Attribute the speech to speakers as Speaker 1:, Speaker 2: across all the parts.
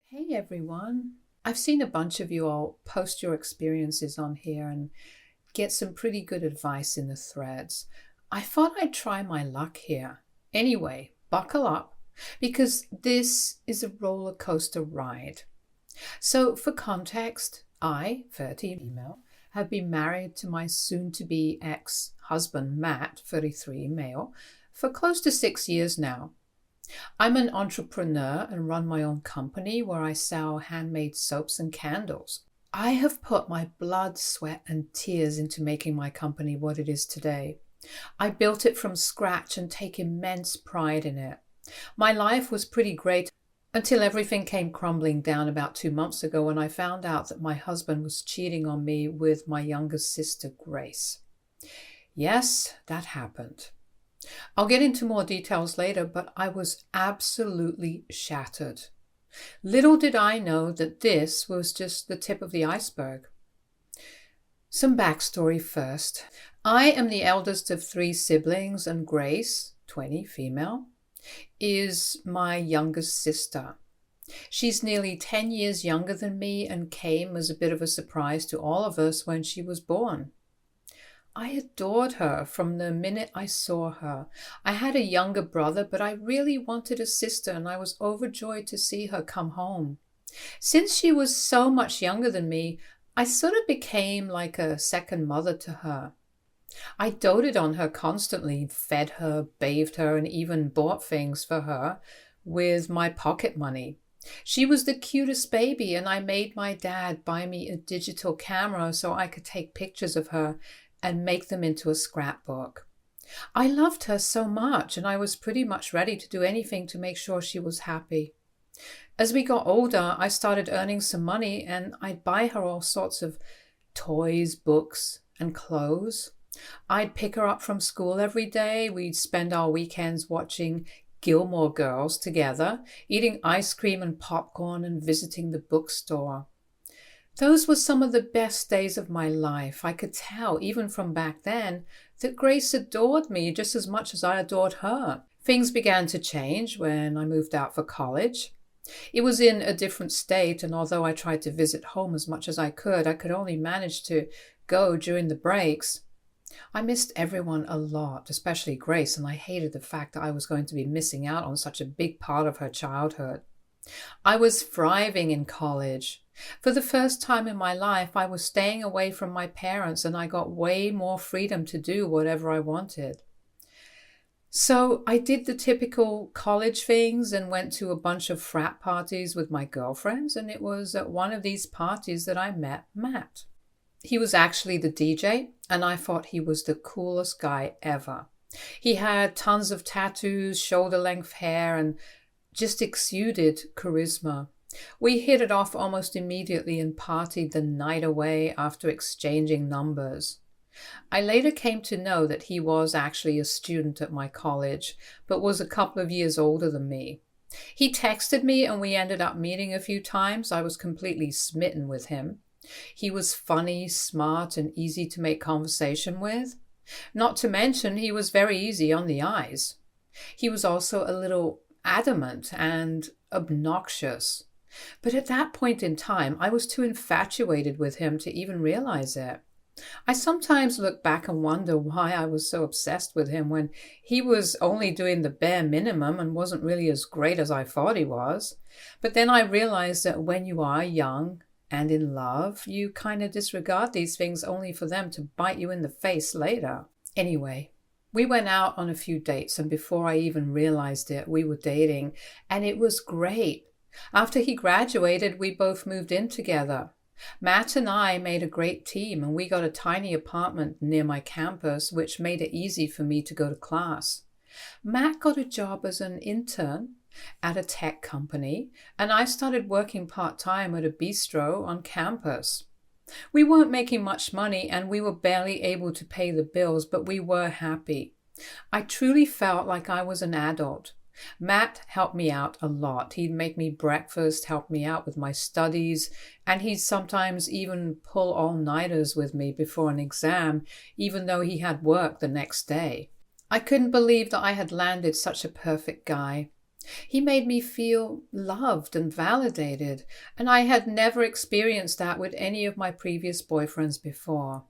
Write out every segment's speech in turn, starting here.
Speaker 1: Hey everyone. I've seen a bunch of you all post your experiences on here and get some pretty good advice in the threads. I thought I'd try my luck here. Anyway, buckle up because this is a roller coaster ride. So, for context, I, 30 female, have been married to my soon to be ex husband, Matt, 33 male, for close to 6 years now. I'm an entrepreneur and run my own company where I sell handmade soaps and candles. I have put my blood, sweat, and tears into making my company what it is today. I built it from scratch and take immense pride in it. My life was pretty great until everything came crumbling down about 2 months ago when I found out that my husband was cheating on me with my younger sister, Grace. Yes, that happened. I'll get into more details later, but I was absolutely shattered. Little did I know that this was just the tip of the iceberg. Some backstory first. I am the eldest of 3 siblings, and Grace, 20, female, is my youngest sister. She's nearly 10 years younger than me and came as a bit of a surprise to all of us when she was born. I adored her from the minute I saw her. I had a younger brother, but I really wanted a sister, and I was overjoyed to see her come home. Since she was so much younger than me, I sort of became like a second mother to her. I doted on her constantly, fed her, bathed her, and even bought things for her with my pocket money. She was the cutest baby, and I made my dad buy me a digital camera so I could take pictures of her and make them into a scrapbook. I loved her so much, and I was pretty much ready to do anything to make sure she was happy. As we got older, I started earning some money, and I'd buy her all sorts of toys, books, and clothes. I'd pick her up from school every day. We'd spend our weekends watching Gilmore Girls together, eating ice cream and popcorn and visiting the bookstore. Those were some of the best days of my life. I could tell, even from back then, that Grace adored me just as much as I adored her. Things began to change when I moved out for college. It was in a different state, and although I tried to visit home as much as I could only manage to go during the breaks. I missed everyone a lot, especially Grace, and I hated the fact that I was going to be missing out on such a big part of her childhood. I was thriving in college. For the first time in my life, I was staying away from my parents, and I got way more freedom to do whatever I wanted. So I did the typical college things and went to a bunch of frat parties with my girlfriends, and it was at one of these parties that I met Matt. He was actually the DJ, and I thought he was the coolest guy ever. He had tons of tattoos, shoulder-length hair, and just exuded charisma. We hit it off almost immediately and partied the night away after exchanging numbers. I later came to know that he was actually a student at my college, but was a couple of years older than me. He texted me and we ended up meeting a few times. I was completely smitten with him. He was funny, smart, and easy to make conversation with. Not to mention, he was very easy on the eyes. He was also a little adamant and obnoxious. But at that point in time, I was too infatuated with him to even realize it. I sometimes look back and wonder why I was so obsessed with him when he was only doing the bare minimum and wasn't really as great as I thought he was. But then I realized that when you are young and in love, you kind of disregard these things only for them to bite you in the face later. Anyway, we went out on a few dates, and before I even realized it, we were dating, and it was great. After he graduated, we both moved in together. Matt and I made a great team, and we got a tiny apartment near my campus, which made it easy for me to go to class. Matt got a job as an intern at a tech company, and I started working part-time at a bistro on campus. We weren't making much money, and we were barely able to pay the bills, but we were happy. I truly felt like I was an adult. Matt helped me out a lot. He'd make me breakfast, help me out with my studies, and he'd sometimes even pull all-nighters with me before an exam, even though he had work the next day. I couldn't believe that I had landed such a perfect guy. He made me feel loved and validated, and I had never experienced that with any of my previous boyfriends before.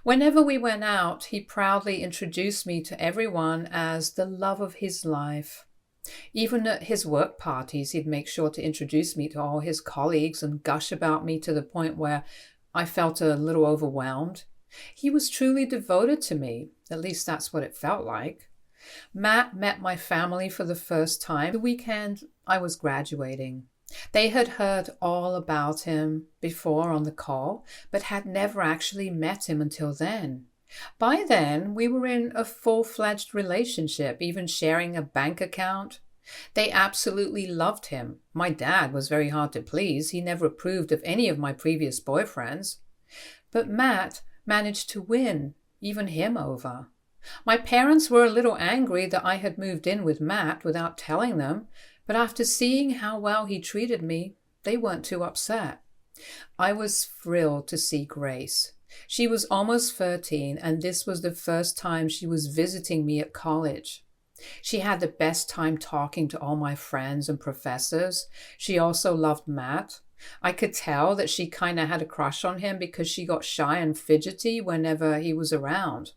Speaker 1: Whenever we went out, he proudly introduced me to everyone as the love of his life. Even at his work parties, he'd make sure to introduce me to all his colleagues and gush about me to the point where I felt a little overwhelmed. He was truly devoted to me. At least that's what it felt like. Matt met my family for the first time the weekend I was graduating. They had heard all about him before on the call, but had never actually met him until then. By then, we were in a full-fledged relationship, even sharing a bank account. They absolutely loved him. My dad was very hard to please. He never approved of any of my previous boyfriends. But Matt managed to win even him over. My parents were a little angry that I had moved in with Matt without telling them, but after seeing how well he treated me, they weren't too upset. I was thrilled to see Grace. She was almost 13, and this was the first time she was visiting me at college. She had the best time talking to all my friends and professors. She also loved Matt. I could tell that she kind of had a crush on him because she got shy and fidgety whenever he was around.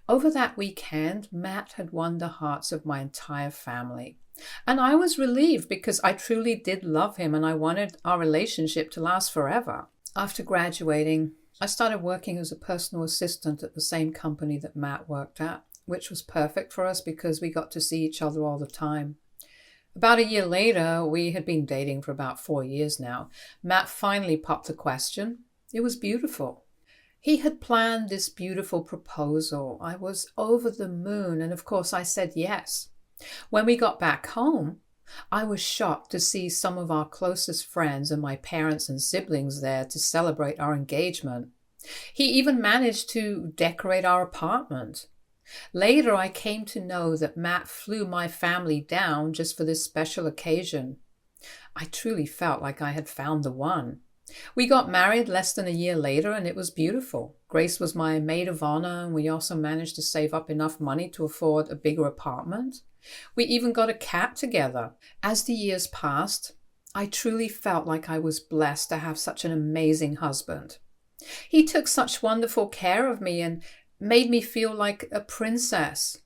Speaker 1: Over that weekend, Matt had won the hearts of my entire family. And I was relieved because I truly did love him and I wanted our relationship to last forever. After graduating, I started working as a personal assistant at the same company that Matt worked at, which was perfect for us because we got to see each other all the time. About a year later, we had been dating for about 4 years now. Matt finally popped the question. It was beautiful. He had planned this beautiful proposal. I was over the moon, and of course I said yes. When we got back home, I was shocked to see some of our closest friends and my parents and siblings there to celebrate our engagement. He even managed to decorate our apartment. Later, I came to know that Matt flew my family down just for this special occasion. I truly felt like I had found the one. We got married less than a year later, and it was beautiful. Grace was my maid of honor, and we also managed to save up enough money to afford a bigger apartment. We even got a cat together. As the years passed, I truly felt like I was blessed to have such an amazing husband. He took such wonderful care of me and made me feel like a princess.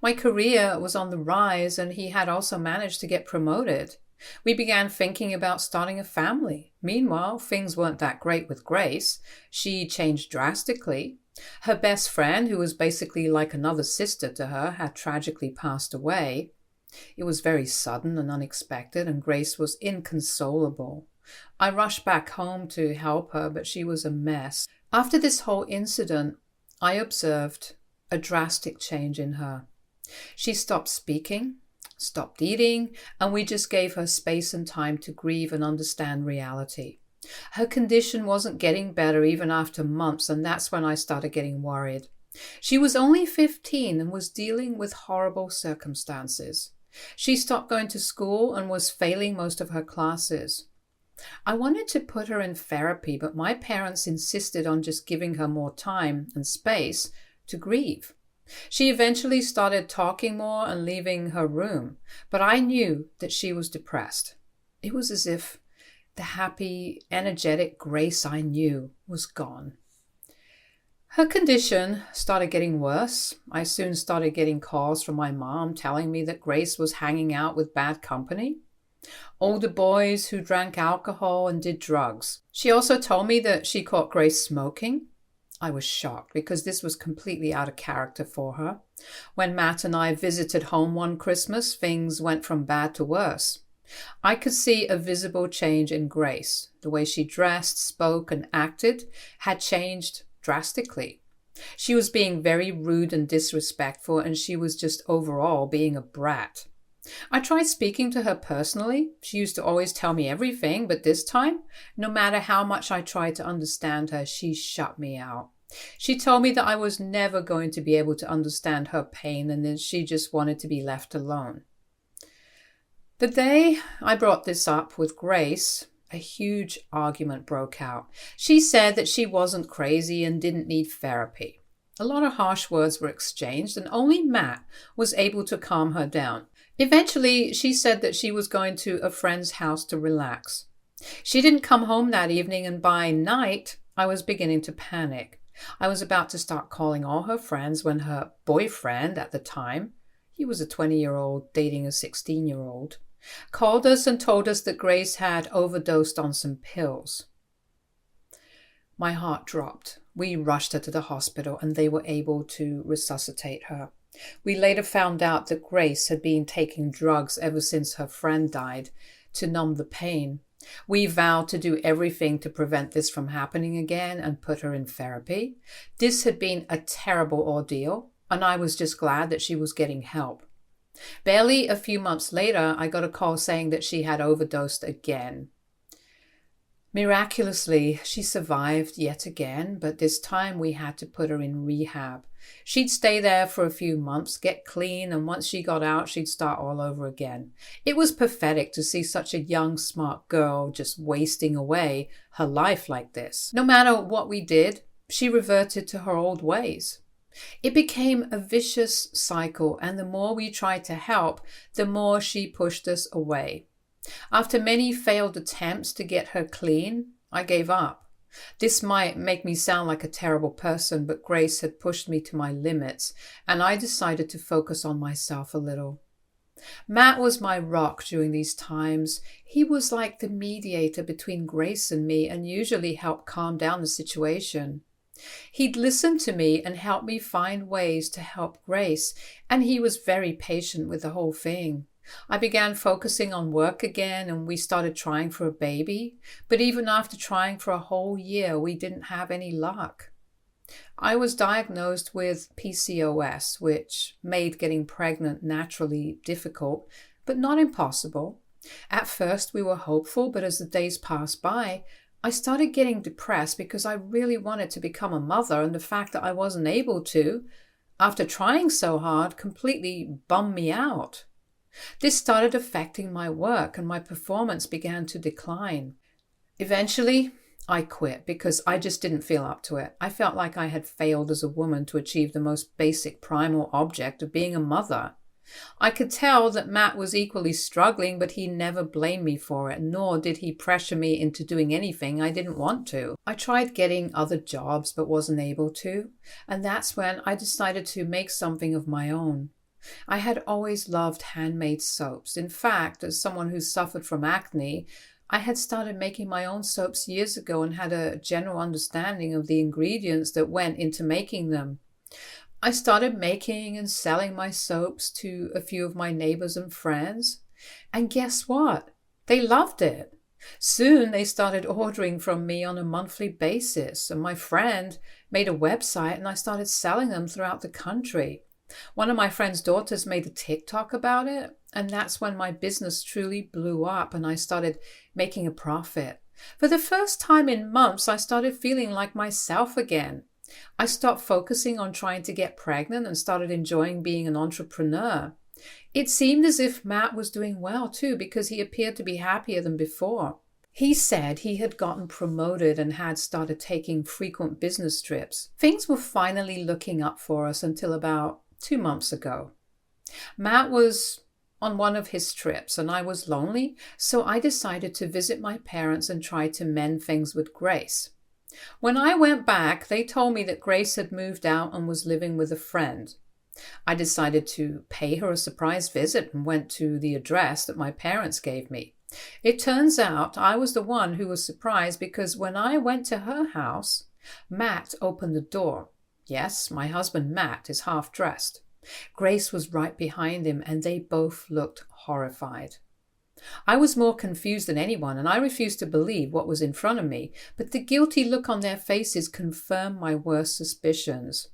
Speaker 1: My career was on the rise, and he had also managed to get promoted. We began thinking about starting a family. Meanwhile, things weren't that great with Grace. She changed drastically. Her best friend, who was basically like another sister to her, had tragically passed away. It was very sudden and unexpected, and Grace was inconsolable. I rushed back home to help her, but she was a mess. After this whole incident, I observed a drastic change in her. She stopped speaking, stopped eating, and we just gave her space and time to grieve and understand reality. Her condition wasn't getting better even after months, and that's when I started getting worried. She was only 15 and was dealing with horrible circumstances. She stopped going to school and was failing most of her classes. I wanted to put her in therapy, but my parents insisted on just giving her more time and space to grieve. She eventually started talking more and leaving her room, but I knew that she was depressed. It was as if the happy, energetic Grace I knew was gone. Her condition started getting worse. I soon started getting calls from my mom telling me that Grace was hanging out with bad company, older boys who drank alcohol and did drugs. She also told me that she caught Grace smoking. I was shocked because this was completely out of character for her. When Matt and I visited home one Christmas, things went from bad to worse. I could see a visible change in Grace. The way she dressed, spoke, and acted had changed drastically. She was being very rude and disrespectful, and she was just overall being a brat. I tried speaking to her personally. She used to always tell me everything, but this time, no matter how much I tried to understand her, she shut me out. She told me that I was never going to be able to understand her pain and that she just wanted to be left alone. The day I brought this up with Grace, a huge argument broke out. She said that she wasn't crazy and didn't need therapy. A lot of harsh words were exchanged, and only Matt was able to calm her down. Eventually, she said that she was going to a friend's house to relax. She didn't come home that evening, and by night, I was beginning to panic. I was about to start calling all her friends when her boyfriend at the time, he was a 20-year-old dating a 16-year-old, called us and told us that Grace had overdosed on some pills. My heart dropped. We rushed her to the hospital and they were able to resuscitate her. We later found out that Grace had been taking drugs ever since her friend died to numb the pain. We vowed to do everything to prevent this from happening again and put her in therapy. This had been a terrible ordeal, and I was just glad that she was getting help. Barely a few months later, I got a call saying that she had overdosed again. Miraculously, she survived yet again, but this time we had to put her in rehab. She'd stay there for a few months, get clean, and once she got out, she'd start all over again. It was pathetic to see such a young, smart girl just wasting away her life like this. No matter what we did, she reverted to her old ways. It became a vicious cycle, and the more we tried to help, the more she pushed us away. After many failed attempts to get her clean, I gave up. This might make me sound like a terrible person, but Grace had pushed me to my limits, and I decided to focus on myself a little. Matt was my rock during these times. He was like the mediator between Grace and me and usually helped calm down the situation. He'd listen to me and help me find ways to help Grace, and he was very patient with the whole thing. I began focusing on work again and we started trying for a baby, but even after trying for a whole year, we didn't have any luck. I was diagnosed with PCOS, which made getting pregnant naturally difficult, but not impossible. At first, we were hopeful, but as the days passed by, I started getting depressed because I really wanted to become a mother, and the fact that I wasn't able to, after trying so hard, completely bummed me out. This started affecting my work and my performance began to decline. Eventually, I quit because I just didn't feel up to it. I felt like I had failed as a woman to achieve the most basic primal object of being a mother. I could tell that Matt was equally struggling, but he never blamed me for it, nor did he pressure me into doing anything I didn't want to. I tried getting other jobs but wasn't able to, and that's when I decided to make something of my own. I had always loved handmade soaps. In fact, as someone who suffered from acne, I had started making my own soaps years ago and had a general understanding of the ingredients that went into making them. I started making and selling my soaps to a few of my neighbors and friends, and guess what? They loved it. Soon they started ordering from me on a monthly basis, and my friend made a website and I started selling them throughout the country. One of my friend's daughters made a TikTok about it, and that's when my business truly blew up and I started making a profit. For the first time in months, I started feeling like myself again. I stopped focusing on trying to get pregnant and started enjoying being an entrepreneur. It seemed as if Matt was doing well too because he appeared to be happier than before. He said he had gotten promoted and had started taking frequent business trips. Things were finally looking up for us until about 2 months ago. Matt was on one of his trips and I was lonely, so I decided to visit my parents and try to mend things with Grace. When I went back, they told me that Grace had moved out and was living with a friend. I decided to pay her a surprise visit and went to the address that my parents gave me. It turns out I was the one who was surprised because when I went to her house, Matt opened the door. Yes, my husband Matt is half dressed. Grace was right behind him and they both looked horrified. I was more confused than anyone and I refused to believe what was in front of me, but the guilty look on their faces confirmed my worst suspicions.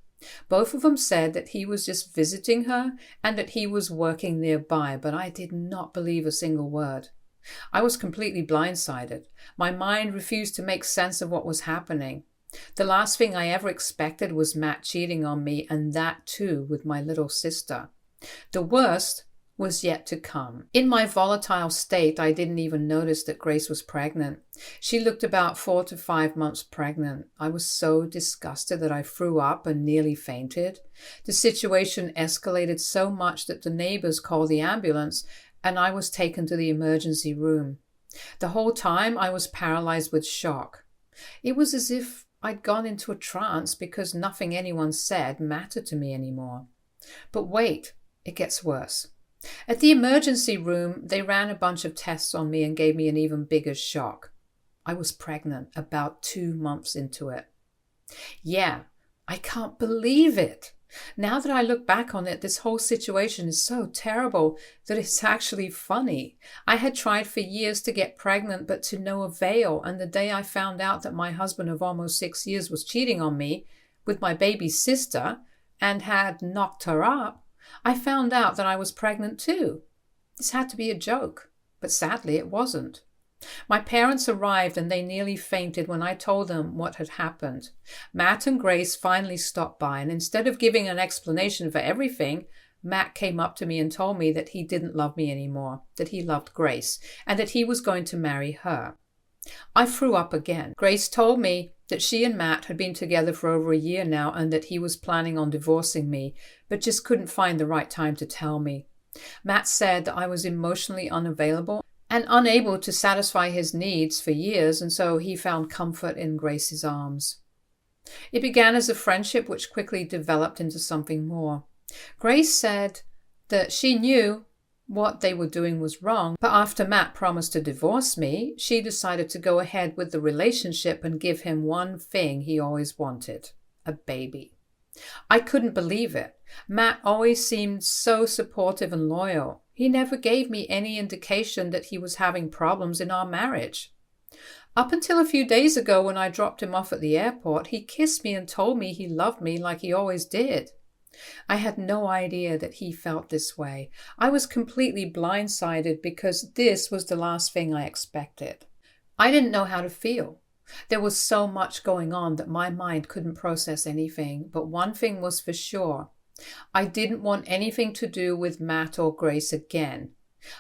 Speaker 1: Both of them said that he was just visiting her and that he was working nearby, but I did not believe a single word. I was completely blindsided. My mind refused to make sense of what was happening. The last thing I ever expected was Matt cheating on me, and that too with my little sister. The worst was yet to come. In my volatile state, I didn't even notice that Grace was pregnant. She looked about 4 to 5 months pregnant. I was so disgusted that I threw up and nearly fainted. The situation escalated so much that the neighbors called the ambulance and I was taken to the emergency room. The whole time I was paralyzed with shock. It was as if I'd gone into a trance because nothing anyone said mattered to me anymore. But wait, it gets worse. At the emergency room, they ran a bunch of tests on me and gave me an even bigger shock. I was pregnant about 2 months into it. Yeah, I can't believe it. Now that I look back on it, this whole situation is so terrible that it's actually funny. I had tried for years to get pregnant, but to no avail, and the day I found out that my husband of almost 6 years was cheating on me with my baby's sister and had knocked her up, I found out that I was pregnant too. This had to be a joke, but sadly it wasn't. My parents arrived and they nearly fainted when I told them what had happened. Matt and Grace finally stopped by, and instead of giving an explanation for everything, Matt came up to me and told me that he didn't love me anymore, that he loved Grace, and that he was going to marry her. I threw up again. Grace told me that she and Matt had been together for over a year now and that he was planning on divorcing me, but just couldn't find the right time to tell me. Matt said that I was emotionally unavailable and unable to satisfy his needs for years, and so he found comfort in Grace's arms. It began as a friendship which quickly developed into something more. Grace said that she knew what they were doing was wrong, but after Matt promised to divorce me, she decided to go ahead with the relationship and give him one thing he always wanted: a baby. I couldn't believe it. Matt always seemed so supportive and loyal. He never gave me any indication that he was having problems in our marriage. Up until a few days ago when I dropped him off at the airport, he kissed me and told me he loved me like he always did. I had no idea that he felt this way. I was completely blindsided because this was the last thing I expected. I didn't know how to feel. There was so much going on that my mind couldn't process anything, but one thing was for sure. I didn't want anything to do with Matt or Grace again.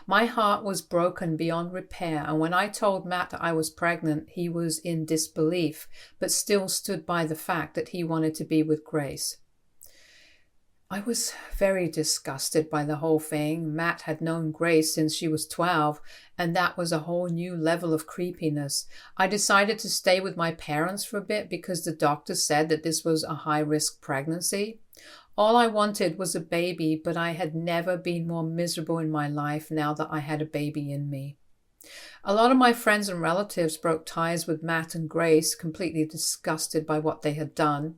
Speaker 1: My heart was broken beyond repair, and when I told Matt that I was pregnant, he was in disbelief, but still stood by the fact that he wanted to be with Grace. I was very disgusted by the whole thing. Matt had known Grace since she was 12, and that was a whole new level of creepiness. I decided to stay with my parents for a bit because the doctor said that this was a high-risk pregnancy. All I wanted was a baby, but I had never been more miserable in my life now that I had a baby in me. A lot of my friends and relatives broke ties with Matt and Grace, completely disgusted by what they had done.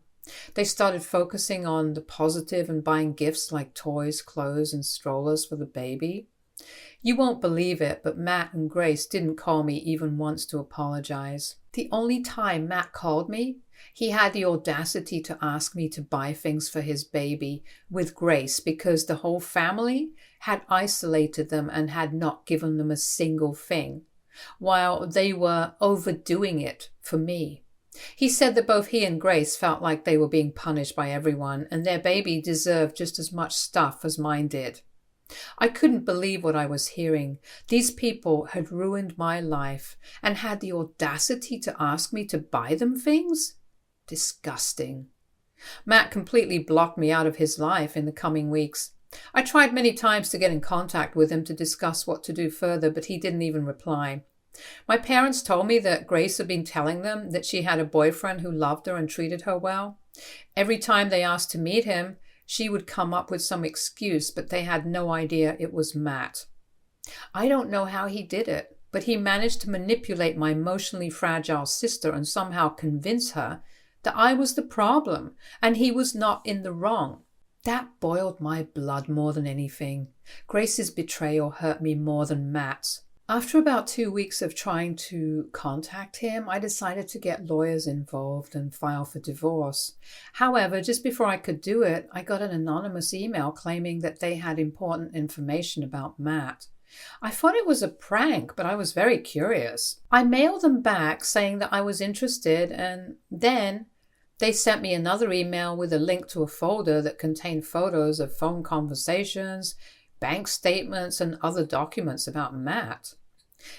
Speaker 1: They started focusing on the positive and buying gifts like toys, clothes, and strollers for the baby. You won't believe it, but Matt and Grace didn't call me even once to apologize. The only time Matt called me, he had the audacity to ask me to buy things for his baby with Grace because the whole family had isolated them and had not given them a single thing, while they were overdoing it for me. He said that both he and Grace felt like they were being punished by everyone and their baby deserved just as much stuff as mine did. I couldn't believe what I was hearing. These people had ruined my life and had the audacity to ask me to buy them things? Disgusting. Matt completely blocked me out of his life in the coming weeks. I tried many times to get in contact with him to discuss what to do further, but he didn't even reply. My parents told me that Grace had been telling them that she had a boyfriend who loved her and treated her well. Every time they asked to meet him, she would come up with some excuse, but they had no idea it was Matt. I don't know how he did it, but he managed to manipulate my emotionally fragile sister and somehow convince her that I was the problem and he was not in the wrong. That boiled my blood more than anything. Grace's betrayal hurt me more than Matt's. After about 2 weeks of trying to contact him, I decided to get lawyers involved and file for divorce. However, just before I could do it, I got an anonymous email claiming that they had important information about Matt. I thought it was a prank, but I was very curious. I mailed them back saying that I was interested, and then they sent me another email with a link to a folder that contained photos of phone conversations, bank statements and other documents about Matt.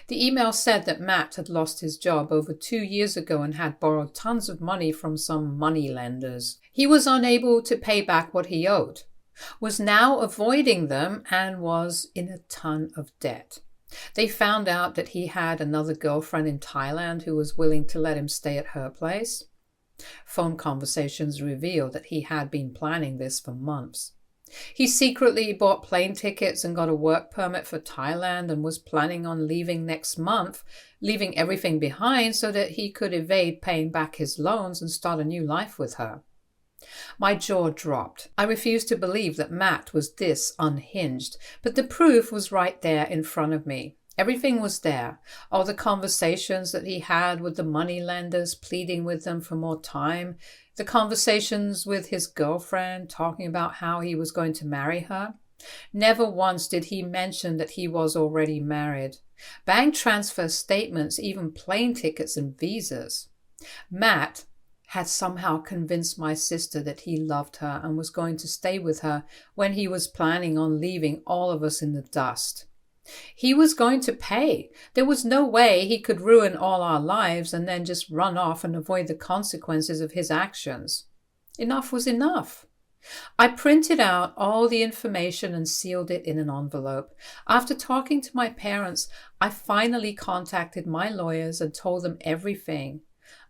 Speaker 1: The email said that Matt had lost his job over 2 years ago and had borrowed tons of money from some money lenders. He was unable to pay back what he owed, was now avoiding them, and was in a ton of debt. They found out that he had another girlfriend in Thailand who was willing to let him stay at her place. Phone conversations revealed that he had been planning this for months. He secretly bought plane tickets and got a work permit for Thailand and was planning on leaving next month, leaving everything behind so that he could evade paying back his loans and start a new life with her. My jaw dropped. I refused to believe that Matt was this unhinged, but the proof was right there in front of me. Everything was there. All the conversations that he had with the money lenders, pleading with them for more time. The conversations with his girlfriend, talking about how he was going to marry her. Never once did he mention that he was already married. Bank transfer statements, even plane tickets and visas. Matt had somehow convinced my sister that he loved her and was going to stay with her when he was planning on leaving all of us in the dust. He was going to pay. There was no way he could ruin all our lives and then just run off and avoid the consequences of his actions. Enough was enough. I printed out all the information and sealed it in an envelope. After talking to my parents, I finally contacted my lawyers and told them everything.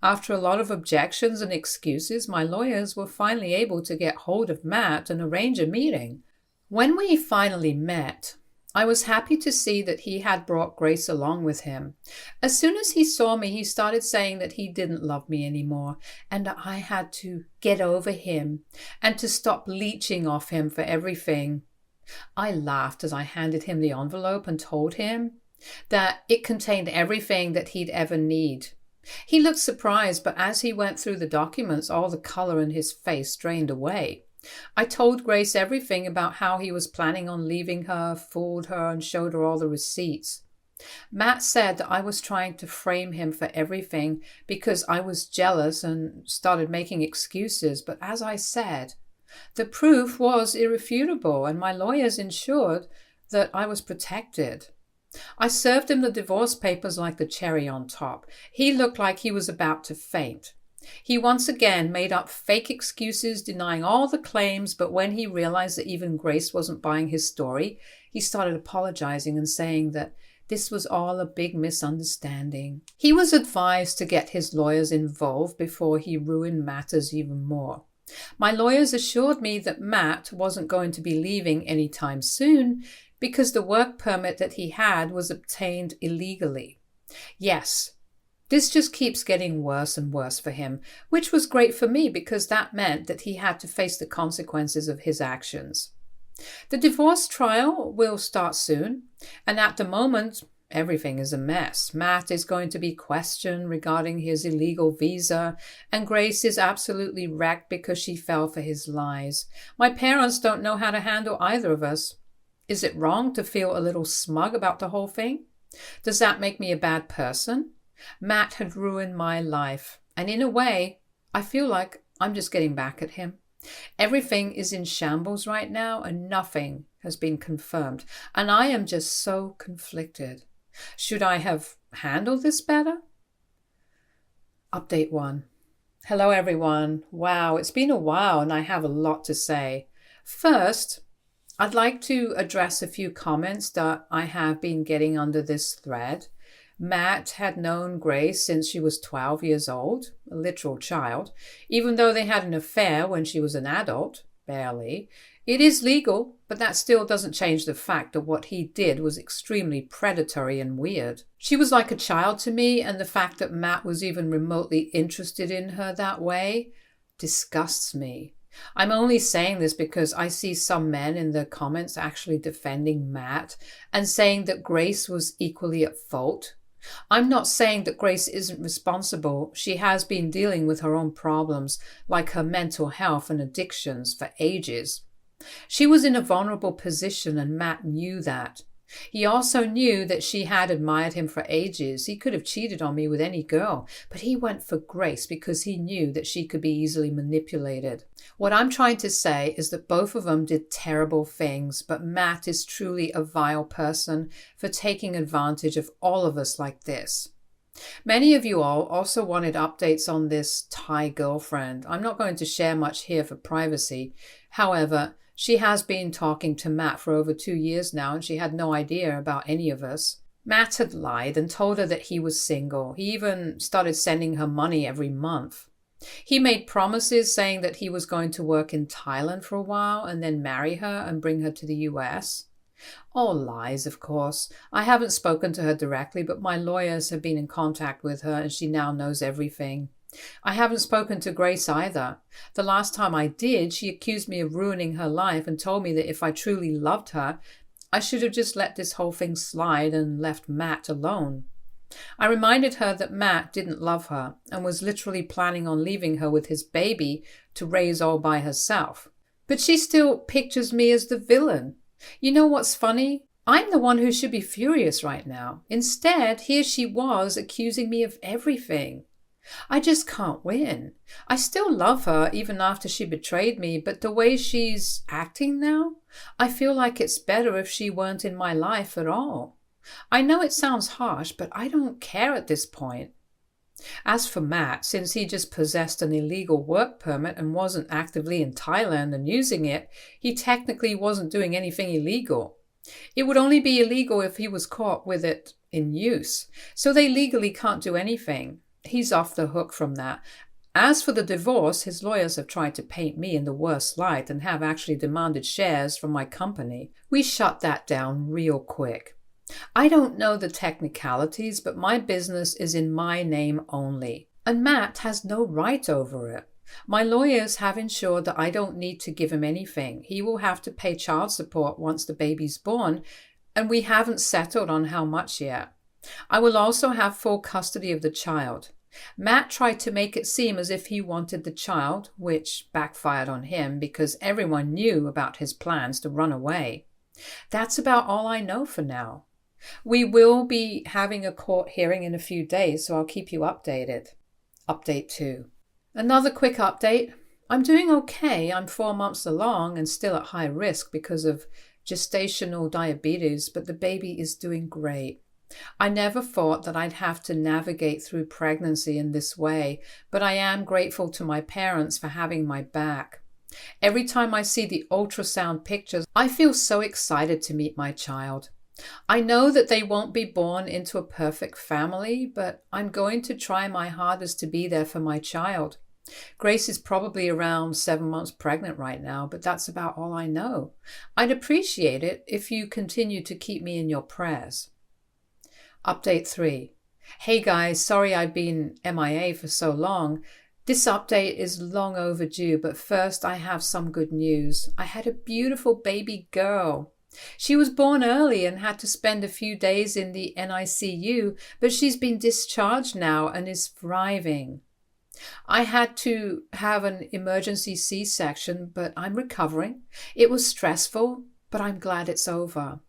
Speaker 1: After a lot of objections and excuses, my lawyers were finally able to get hold of Matt and arrange a meeting. When we finally met, I was happy to see that he had brought Grace along with him. As soon as he saw me, he started saying that he didn't love me anymore and that I had to get over him and to stop leeching off him for everything. I laughed as I handed him the envelope and told him that it contained everything that he'd ever need. He looked surprised, but as he went through the documents, all the color in his face drained away. I told Grace everything about how he was planning on leaving her, fooled her, and showed her all the receipts. Matt said that I was trying to frame him for everything because I was jealous and started making excuses, but as I said, the proof was irrefutable and my lawyers ensured that I was protected. I served him the divorce papers like the cherry on top. He looked like he was about to faint. He once again made up fake excuses, denying all the claims, but when he realized that even Grace wasn't buying his story, he started apologizing and saying that this was all a big misunderstanding. He was advised to get his lawyers involved before he ruined matters even more. My lawyers assured me that Matt wasn't going to be leaving anytime soon because the work permit that he had was obtained illegally. Yes, this just keeps getting worse and worse for him, which was great for me because that meant that he had to face the consequences of his actions. The divorce trial will start soon, and at the moment, everything is a mess. Matt is going to be questioned regarding his illegal visa, and Grace is absolutely wrecked because she fell for his lies. My parents don't know how to handle either of us. Is it wrong to feel a little smug about the whole thing? Does that make me a bad person? Matt had ruined my life, and in a way, I feel like I'm just getting back at him. Everything is in shambles right now, and nothing has been confirmed, and I am just so conflicted. Should I have handled this better? Update 1. Hello, everyone. Wow, it's been a while, and I have a lot to say. First, I'd like to address a few comments that I have been getting under this thread. Matt had known Grace since she was 12 years old, a literal child, even though they had an affair when she was an adult, barely. It is legal, but that still doesn't change the fact that what he did was extremely predatory and weird. She was like a child to me, and the fact that Matt was even remotely interested in her that way disgusts me. I'm only saying this because I see some men in the comments actually defending Matt and saying that Grace was equally at fault. I'm not saying that Grace isn't responsible. She has been dealing with her own problems, like her mental health and addictions, for ages. She was in a vulnerable position and Matt knew that. He also knew that she had admired him for ages. He could have cheated on me with any girl, but he went for Grace because he knew that she could be easily manipulated. What I'm trying to say is that both of them did terrible things, but Matt is truly a vile person for taking advantage of all of us like this. Many of you all also wanted updates on this Thai girlfriend. I'm not going to share much here for privacy. However, she has been talking to Matt for over 2 years now, and she had no idea about any of us. Matt had lied and told her that he was single. He even started sending her money every month. He made promises saying that he was going to work in Thailand for a while and then marry her and bring her to the US. All lies, of course. I haven't spoken to her directly, but my lawyers have been in contact with her and she now knows everything. I haven't spoken to Grace either. The last time I did, she accused me of ruining her life and told me that if I truly loved her, I should have just let this whole thing slide and left Matt alone. I reminded her that Matt didn't love her and was literally planning on leaving her with his baby to raise all by herself. But she still pictures me as the villain. You know what's funny? I'm the one who should be furious right now. Instead, here she was accusing me of everything. I just can't win. I still love her even after she betrayed me, but the way she's acting now, I feel like it's better if she weren't in my life at all. I know it sounds harsh, but I don't care at this point. As for Matt, since he just possessed an illegal work permit and wasn't actively in Thailand and using it, he technically wasn't doing anything illegal. It would only be illegal if he was caught with it in use, so they legally can't do anything. He's off the hook from that. As for the divorce, his lawyers have tried to paint me in the worst light and have actually demanded shares from my company. We shut that down real quick. I don't know the technicalities, but my business is in my name only, and Matt has no right over it. My lawyers have ensured that I don't need to give him anything. He will have to pay child support once the baby's born, and we haven't settled on how much yet. I will also have full custody of the child. Matt tried to make it seem as if he wanted the child, which backfired on him because everyone knew about his plans to run away. That's about all I know for now. We will be having a court hearing in a few days, so I'll keep you updated. Update 2. Another quick update. I'm doing okay. I'm 4 months along and still at high risk because of gestational diabetes, but the baby is doing great. I never thought that I'd have to navigate through pregnancy in this way, but I am grateful to my parents for having my back. Every time I see the ultrasound pictures, I feel so excited to meet my child. I know that they won't be born into a perfect family, but I'm going to try my hardest to be there for my child. Grace is probably around 7 months pregnant right now, but that's about all I know. I'd appreciate it if you continue to keep me in your prayers. Update 3. Hey guys, sorry I've been MIA for so long. This update is long overdue, but first I have some good news. I had a beautiful baby girl. She was born early and had to spend a few days in the NICU, but she's been discharged now and is thriving. I had to have an emergency C-section, but I'm recovering. It was stressful, but I'm glad it's over.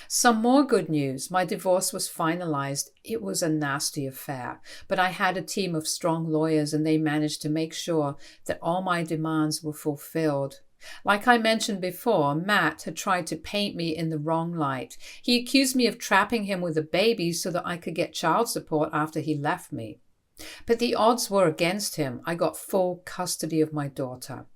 Speaker 1: Some more good news. My divorce was finalized. It was a nasty affair, but I had a team of strong lawyers and they managed to make sure that all my demands were fulfilled. Like I mentioned before, Matt had tried to paint me in the wrong light. He accused me of trapping him with a baby so that I could get child support after he left me. But the odds were against him. I got full custody of my daughter.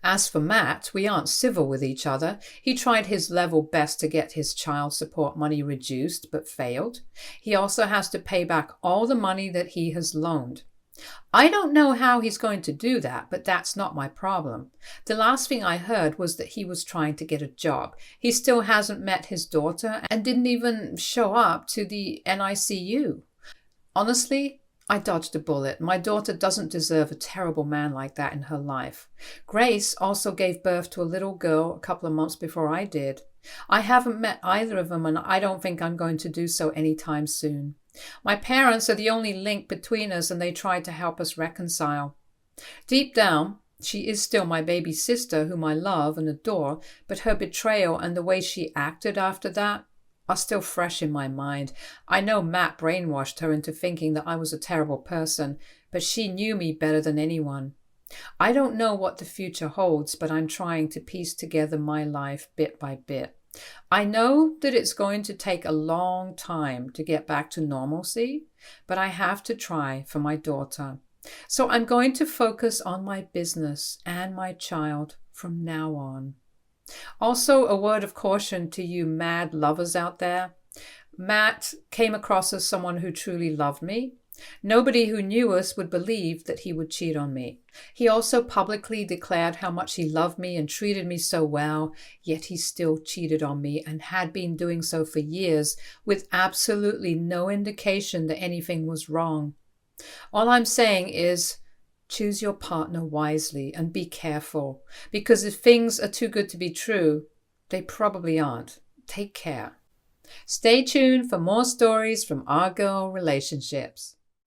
Speaker 1: As for Matt, we aren't civil with each other. He tried his level best to get his child support money reduced, but failed. He also has to pay back all the money that he has loaned. I don't know how he's going to do that, but that's not my problem. The last thing I heard was that he was trying to get a job. He still hasn't met his daughter and didn't even show up to the NICU. Honestly, I dodged a bullet. My daughter doesn't deserve a terrible man like that in her life. Grace also gave birth to a little girl a couple of months before I did. I haven't met either of them, and I don't think I'm going to do so anytime soon. My parents are the only link between us, and they tried to help us reconcile. Deep down, she is still my baby sister, whom I love and adore, but her betrayal and the way she acted after that, are still fresh in my mind. I know Matt brainwashed her into thinking that I was a terrible person, but she knew me better than anyone. I don't know what the future holds, but I'm trying to piece together my life bit by bit. I know that it's going to take a long time to get back to normalcy, but I have to try for my daughter. So I'm going to focus on my business and my child from now on. Also, a word of caution to you mad lovers out there. Matt came across as someone who truly loved me. Nobody who knew us would believe that he would cheat on me. He also publicly declared how much he loved me and treated me so well, yet he still cheated on me and had been doing so for years with absolutely no indication that anything was wrong. All I'm saying is, choose your partner wisely and be careful, because if things are too good to be true, they probably aren't. Take care. Stay tuned for more stories from our girl relationships.